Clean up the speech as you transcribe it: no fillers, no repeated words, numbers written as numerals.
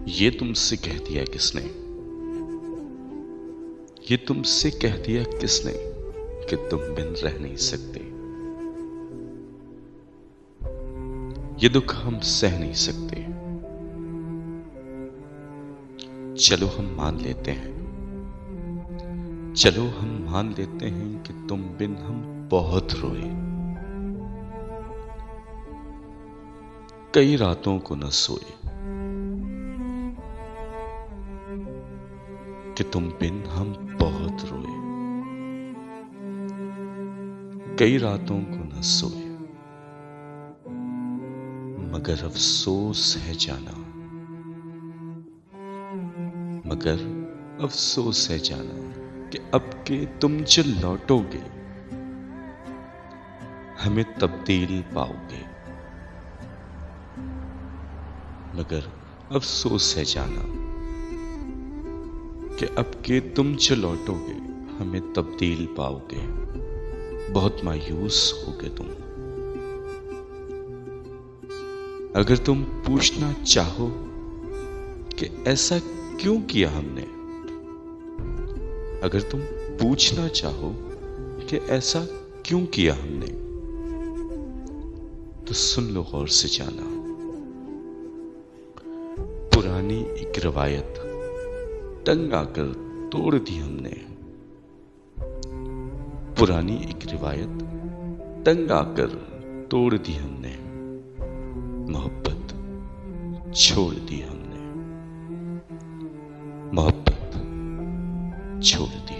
ये तुमसे कह दिया किसने, ये तुमसे कह दिया किसने कि तुम बिन रह नहीं सकते। ये दुख हम सह नहीं सकते। चलो हम मान लेते हैं, चलो हम मान लेते हैं कि तुम बिन हम बहुत रोए। कई रातों को न सोए कि तुम बिन हम बहुत रोए। कई रातों को न सोए मगर अफसोस है जाना, मगर अफसोस है जाना कि अब के तुम जो लौटोगे हमें तब्दील पाओगे। मगर अफसोस है जाना कि अब के तुम जो लौटोगे हमें तब्दील पाओगे। बहुत मायूस होगे तुम। अगर तुम पूछना चाहो कि ऐसा क्यों किया हमने, अगर तुम पूछना चाहो कि ऐसा क्यों किया हमने, तो सुन लो गौर से जाना। पुरानी एक रवायत टंग आकर तोड़ दी हमने। पुरानी एक रिवायत टंग आकर तोड़ दी हमने। मोहब्बत छोड़ दी हमने। मोहब्बत छोड़ दी।